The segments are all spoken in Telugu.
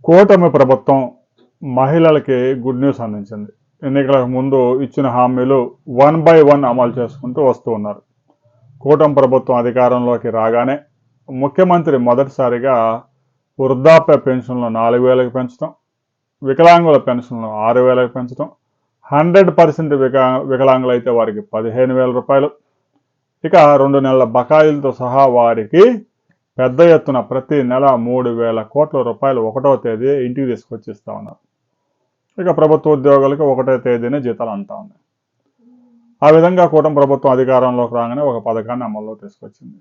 కూటమి ప్రభుత్వం మహిళలకి గుడ్ న్యూస్ అందించింది. ఎన్నికలకు ముందు ఇచ్చిన హామీలు 1 by 1 అమలు చేసుకుంటూ వస్తూ ఉన్నారు. కూటమి ప్రభుత్వం అధికారంలోకి రాగానే ముఖ్యమంత్రి మొదటిసారిగా వృద్ధాప్య పెన్షన్లు 4,000కి పెంచడం, వికలాంగుల పెన్షన్లు 6,000కి పెంచడం, 100% వికలాంగులు అయితే వారికి 15,000 రూపాయలు, ఇక 2 నెలల బకాయిలతో సహా వారికి పెద్ద ఎత్తున ప్రతి నెల 3,000 కోట్ల రూపాయలు 1వ తేదీ ఇంటికి తీసుకొచ్చి ఇస్తా ఉన్నారు. ఇక ప్రభుత్వ ఉద్యోగులకు 1వ తేదీనే జీతాలు అంతా ఉన్నాయి. ఆ విధంగా కూటమి ప్రభుత్వం అధికారంలోకి రాగానే ఒక పథకాన్ని అమల్లో తీసుకొచ్చింది.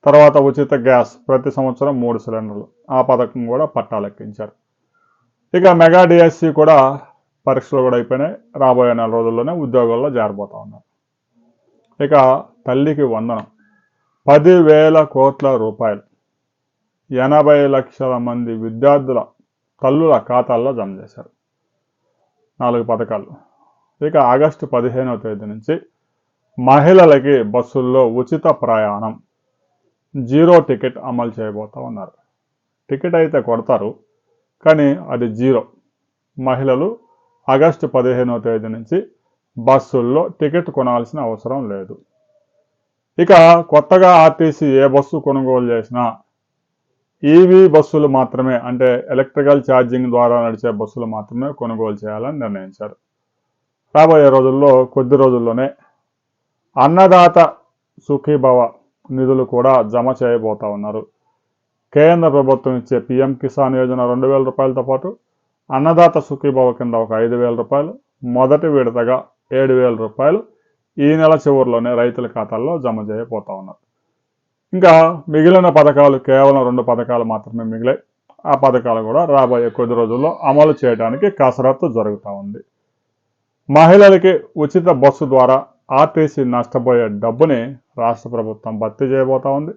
తర్వాత ఉచిత గ్యాస్ ప్రతి సంవత్సరం 3 సిలిండర్లు, ఆ పథకం కూడా పట్టాలెక్కించారు. ఇక మెగా డిఎస్సి కూడా పరీక్షలు కూడా అయిపోయినాయి. రాబోయే 4 రోజుల్లోనే ఉద్యోగాల్లో జారిపోతా ఉన్నారు. ఇక తల్లికి వందనం 10,000 కోట్ల రూపాయలు 80 లక్షల మంది విద్యార్థుల తల్లుల ఖాతాల్లో జమ చేశారు. 4 పథకాలు. ఇక ఆగస్టు 15వ తేదీ నుంచి మహిళలకి బస్సుల్లో ఉచిత ప్రయాణం, 0 టికెట్ అమలు చేయబోతా ఉన్నారు. టికెట్ అయితే కొడతారు, కానీ అది 0. మహిళలు ఆగస్టు 15వ తేదీ నుంచి బస్సుల్లో టికెట్ కొనాల్సిన అవసరం లేదు. ఇక కొత్తగా ఆర్టీసీ ఏ బస్సు కొనుగోలు చేసినా ఈవీ బస్సులు మాత్రమే, అంటే ఎలక్ట్రికల్ ఛార్జింగ్ ద్వారా నడిచే బస్సులు మాత్రమే కొనుగోలు చేయాలని నిర్ణయించారు. రాబోయే రోజుల్లో కొద్ది రోజుల్లోనే అన్నదాత సుఖీభవ నిధులు కూడా జమ చేయబోతా ఉన్నారు. కేంద్ర ప్రభుత్వం ఇచ్చే పీఎం కిసాన్ యోజన 2,000 రూపాయలతో పాటు అన్నదాత సుఖీభవ కింద ఒక 5,000 రూపాయలు, మొదటి విడతగా 7,000 రూపాయలు ఈ నెల చివరిలోనే రైతుల ఖాతాల్లో జమ చేయబోతా ఉన్నారు. ఇంకా మిగిలిన పథకాలు కేవలం 2 పథకాలు మాత్రమే మిగిలాయి. ఆ పథకాలు కూడా రాబోయే కొద్ది రోజుల్లో అమలు చేయడానికి కసరత్తు జరుగుతూ ఉంది. మహిళలకి ఉచిత బస్సు ద్వారా ఆర్టీసీ నష్టపోయే డబ్బుని రాష్ట్ర ప్రభుత్వం భర్తీ చేయబోతా ఉంది.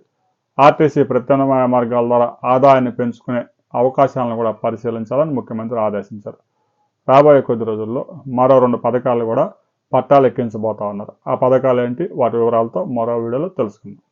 ఆర్టీసీ ప్రత్యామ్నాయ మార్గాల ద్వారా ఆదాయాన్ని పెంచుకునే అవకాశాలను కూడా పరిశీలించాలని ముఖ్యమంత్రి ఆదేశించారు. రాబోయే కొద్ది రోజుల్లో మరో 2 పథకాలు కూడా పట్టాలు ఎక్కించబోతా ఉన్నారు. ఆ పథకాలు ఏంటి, వాటి వివరాలతో మరో వీడియోలో తెలుసుకుందాం.